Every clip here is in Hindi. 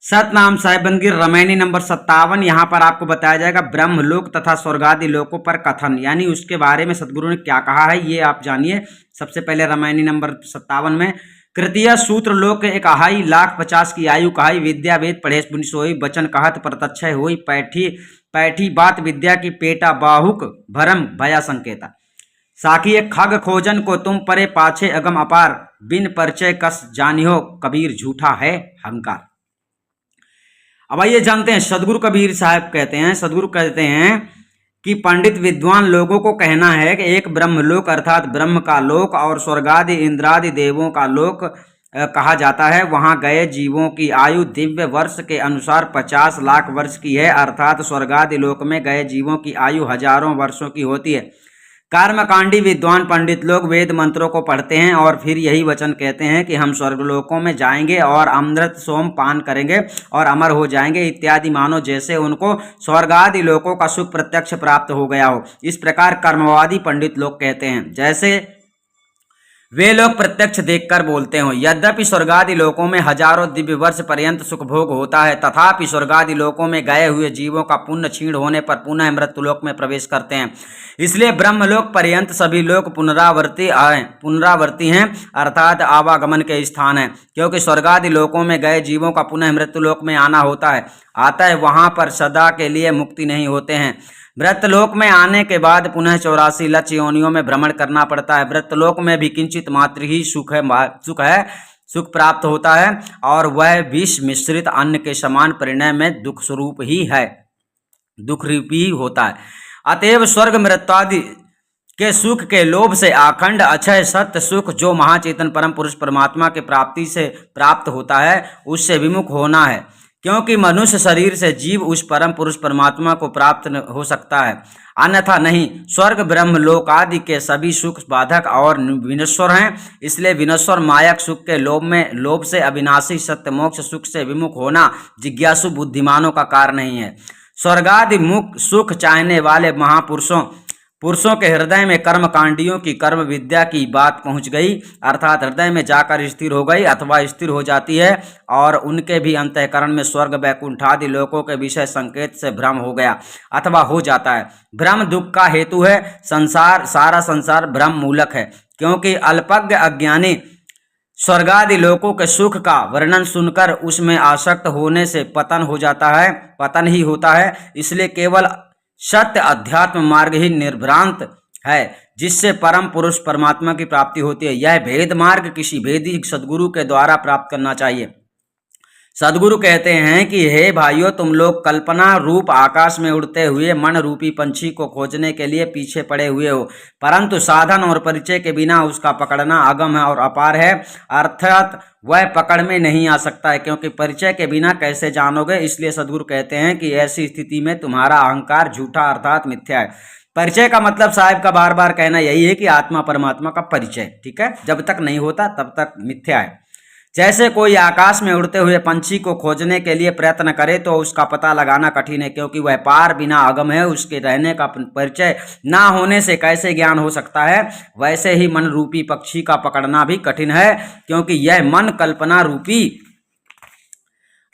सतनाम साहिबंदगी रामायणी नंबर 57। यहाँ पर आपको बताया जाएगा ब्रह्मलोक तथा स्वर्गादि लोकों पर कथन, यानी उसके बारे में सदगुरु ने क्या कहा है ये आप जानिए। सबसे पहले रामायणी नंबर 57 में कृतीय सूत्र लोक एक अहाई लाख 50 की आयु कहाई, विद्या वेद पढ़े पुनि सोई, बचन कहत प्रत्यक्षय होई, पैठी पैठी बात विद्या की पेटा बाहुक भरम भया संकेता, साखी एक खग खोजन को तुम परे पाछे अगम अपार, बिन परिचय कस जानियो कबीर झूठा है हंकार। अब आइए जानते हैं सदगुरु कबीर साहब सदगुरु कहते हैं कि पंडित विद्वान लोगों को कहना है कि एक ब्रह्मलोक अर्थात ब्रह्म का लोक और स्वर्गादि इंद्रादि देवों का लोक कहा जाता है। वहां गए जीवों की आयु दिव्य वर्ष के अनुसार 50 लाख वर्ष की है, अर्थात स्वर्गादि लोक में गए जीवों की आयु हजारों वर्षों की होती है। कर्मकांडी विद्वान पंडित लोग वेद मंत्रों को पढ़ते हैं और फिर यही वचन कहते हैं कि हम स्वर्गलोकों में जाएंगे और अमृत सोम पान करेंगे और अमर हो जाएंगे इत्यादि, मानो जैसे उनको स्वर्गादि लोकों का सुख प्रत्यक्ष प्राप्त हो गया हो। इस प्रकार कर्मवादी पंडित लोग कहते हैं जैसे वे लोग प्रत्यक्ष देखकर बोलते हो। यद्यपि स्वर्गादि लोकों में हजारों दिव्य वर्ष पर्यंत सुख भोग होता है, तथापि स्वर्गादि लोकों में गए हुए जीवों का पुण्य क्षीण होने पर पुनः मृत्युलोक में प्रवेश करते हैं। इसलिए ब्रह्मलोक पर्यंत सभी लोग पुनरावर्ती हैं, अर्थात आवागमन के स्थान है, क्योंकि स्वर्गादि लोकों में गए जीवों का पुनः मृत्युलोक में आना होता है। वहां पर सदा के लिए मुक्ति नहीं होते हैं। व्रतलोक में आने के बाद पुनः 84 लक्ष योनियों में भ्रमण करना पड़ता है। व्रतलोक में भी किंचित मात्र ही सुख प्राप्त होता है और वह विष मिश्रित अन्न के समान परिणय में दुख स्वरूप ही है, दुख रूपी होता है। अतएव स्वर्ग मृत्यादि के सुख के लोभ से अखंड अक्षय सत्य सुख जो महाचेतन परम पुरुष परमात्मा के प्राप्ति से प्राप्त होता है उससे विमुख होना है, क्योंकि मनुष्य शरीर से जीव उस परम पुरुष परमात्मा को प्राप्त हो सकता है, अन्यथा नहीं। स्वर्ग ब्रह्म लोक आदि के सभी सुख बाधक और विनश्वर हैं, इसलिए विनश्वर मायक सुख के लोभ से अविनाशी सत्य मोक्ष सुख से विमुख होना जिज्ञासु बुद्धिमानों का कार्य नहीं है। स्वर्गादि मुख सुख चाहने वाले पुरुषों के हृदय में कर्मकांडियों की कर्म विद्या की बात पहुंच गई, अर्थात हृदय में जाकर स्थिर हो गई अथवा स्थिर हो जाती है, और उनके भी अंतःकरण में स्वर्ग वैकुंठादि लोकों के विषय संकेत से भ्रम हो गया अथवा हो जाता है। भ्रम दुख का हेतु है। सारा संसार भ्रम मूलक है, क्योंकि अल्पज्ञ अज्ञानी स्वर्गादि लोकों के सुख का वर्णन सुनकर उसमें आसक्त होने से पतन ही होता है। इसलिए केवल सत्य अध्यात्म मार्ग ही निर्भ्रांत है, जिससे परम पुरुष परमात्मा की प्राप्ति होती है। यह भेद मार्ग किसी भेदी सदगुरु के द्वारा प्राप्त करना चाहिए। सदगुरु कहते हैं कि हे भाइयों, तुम लोग कल्पना रूप आकाश में उड़ते हुए मन रूपी पंछी को खोजने के लिए पीछे पड़े हुए हो, परंतु साधन और परिचय के बिना उसका पकड़ना अगम है और अपार है, अर्थात वह पकड़ में नहीं आ सकता है, क्योंकि परिचय के बिना कैसे जानोगे। इसलिए सदगुरु कहते हैं कि ऐसी स्थिति में तुम्हारा अहंकार झूठा अर्थात मिथ्या है। परिचय का मतलब साहब का बार बार कहना यही है कि आत्मा परमात्मा का परिचय, ठीक है, जब तक नहीं होता तब तक मिथ्या है। जैसे कोई आकाश में उड़ते हुए पंछी को खोजने के लिए प्रयत्न करे तो उसका पता लगाना कठिन है, क्योंकि वह पार बिना अगम है, उसके रहने का परिचय ना होने से कैसे ज्ञान हो सकता है। वैसे ही मन रूपी पक्षी का पकड़ना भी कठिन है, क्योंकि यह मन कल्पना रूपी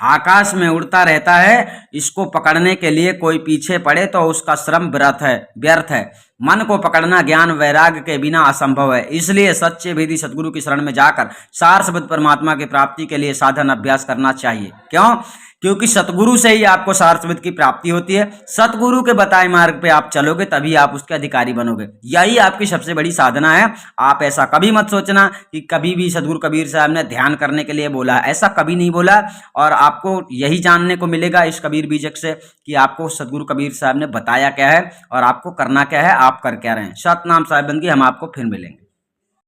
आकाश में उड़ता रहता है। इसको पकड़ने के लिए कोई पीछे पड़े तो उसका श्रम व्यर्थ है। मन को पकड़ना ज्ञान वैराग्य के बिना असंभव है। इसलिए सच्चे वेदी सदगुरु की शरण में जाकर सार शब्द परमात्मा की प्राप्ति के लिए साधन अभ्यास करना चाहिए। क्यों? क्योंकि सतगुरु से ही आपको सार शब्द की प्राप्ति होती है। सतगुरु के बताए मार्ग पे आप चलोगे तभी आप उसके अधिकारी बनोगे। यही आपकी सबसे बड़ी साधना है। आप ऐसा कभी मत सोचना कि कभी भी सदगुरु कबीर साहब ने ध्यान करने के लिए बोला, ऐसा कभी नहीं बोला। और आपको यही जानने को मिलेगा इस कबीर बीजक से कि आपको सदगुरु कबीर साहब ने बताया क्या है और आपको करना क्या है, आप कर क्या रहे हैं। सतनाम साहिब बंदगी, हम आपको फिर मिलेंगे।